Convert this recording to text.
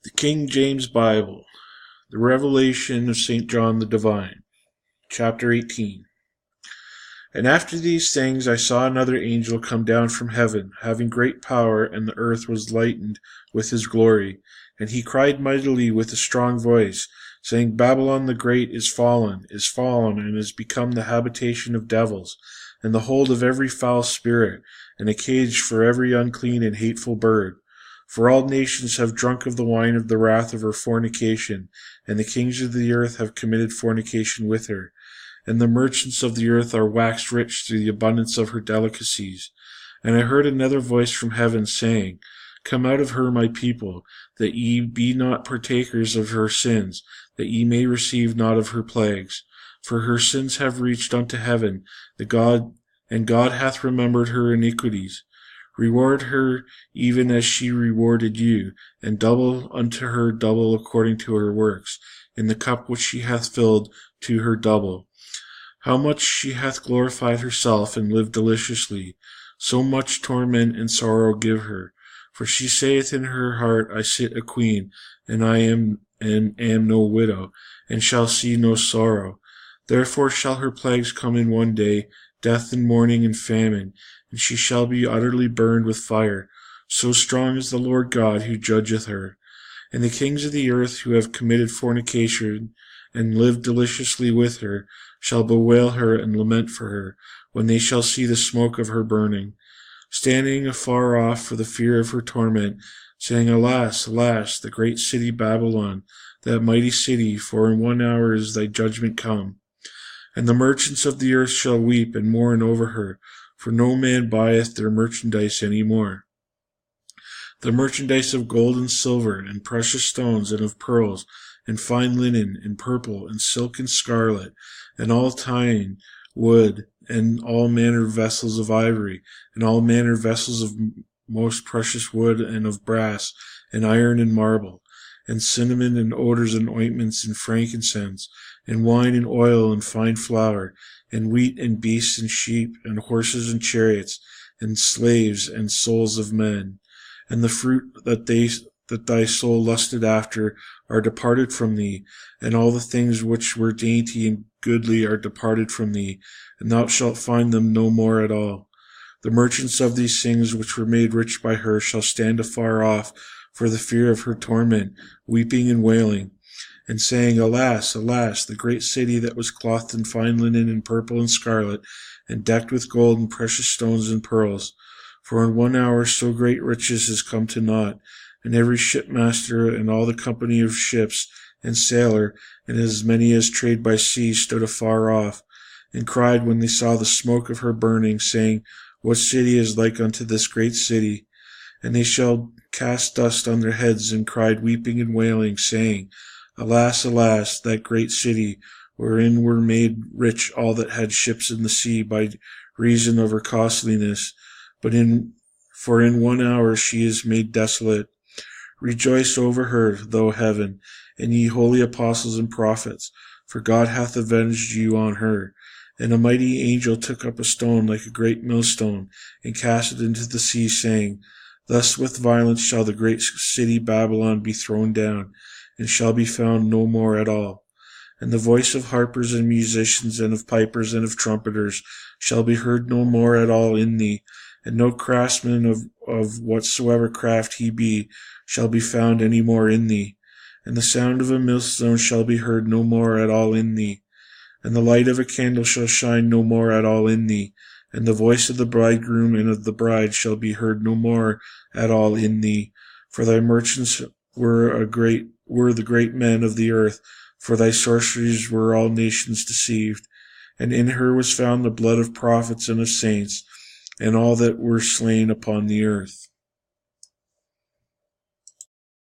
The King James Bible, the Revelation of St. John the Divine, Chapter 18. And after these things I saw another angel come down from heaven, having great power, and the earth was lightened with his glory. And he cried mightily with a strong voice, saying, Babylon the great is fallen, and is become the habitation of devils, and the hold of every foul spirit, and a cage for every unclean and hateful bird. For all nations have drunk of the wine of the wrath of her fornication, and the kings of the earth have committed fornication with her. And the merchants of the earth are waxed rich through the abundance of her delicacies. And I heard another voice from heaven saying, Come out of her, my people, that ye be not partakers of her sins, that ye may receive not of her plagues. For her sins have reached unto heaven, and God hath remembered her iniquities. Reward her even as she rewarded you, and double unto her double according to her works, in the cup which she hath filled to her double. How much she hath glorified herself and lived deliciously, so much torment and sorrow give her. For she saith in her heart, I sit a queen, and I am no widow, and shall see no sorrow. Therefore shall her plagues come in one day, death and mourning and famine, and she shall be utterly burned with fire. So strong is the Lord God who judgeth her. And the kings of the earth who have committed fornication, and lived deliciously with her, shall bewail her and lament for her, when they shall see the smoke of her burning, standing afar off for the fear of her torment, saying, Alas, alas, the great city Babylon, that mighty city, for in 1 hour is thy judgment come. And the merchants of the earth shall weep and mourn over her, for no man buyeth their merchandise any more. The merchandise of gold and silver, and precious stones, and of pearls, and fine linen, and purple, and silk, and scarlet, and all tying wood, and all manner of vessels of ivory, and all manner of vessels of most precious wood, and of brass, and iron, and marble, and cinnamon, and odors, and ointments, and frankincense, and wine, and oil, and fine flour, and wheat, and beasts, and sheep, and horses, and chariots, and slaves, and souls of men. And the fruit that thy soul lusted after are departed from thee, and all the things which were dainty and goodly are departed from thee, and thou shalt find them no more at all. The merchants of these things which were made rich by her shall stand afar off for the fear of her torment, weeping and wailing, and saying, Alas, alas, the great city that was clothed in fine linen and purple and scarlet, and decked with gold and precious stones and pearls. For in 1 hour so great riches is come to naught, and every shipmaster and all the company of ships and sailor, and as many as trade by sea, stood afar off, and cried when they saw the smoke of her burning, saying, What city is like unto this great city? And they shall cast dust on their heads, and cried weeping and wailing, saying, Alas, alas, that great city, wherein were made rich all that had ships in the sea by reason of her costliness. For in 1 hour she is made desolate. Rejoice over her, thou heaven, and ye holy apostles and prophets, for God hath avenged you on her. And a mighty angel took up a stone like a great millstone, and cast it into the sea, saying, Thus with violence shall the great city Babylon be thrown down, and shall be found no more at all. And the voice of harpers and musicians, and of pipers and of trumpeters, shall be heard no more at all in thee, and no craftsman of whatsoever craft he be shall be found any more in thee. And the sound of a millstone shall be heard no more at all in thee. And the light of a candle shall shine no more at all in thee. And the voice of the bridegroom and of the bride shall be heard no more at all in thee. For thy merchants were the great men of the earth, for thy sorceries were all nations deceived. And in her was found the blood of prophets and of saints, and all that were slain upon the earth.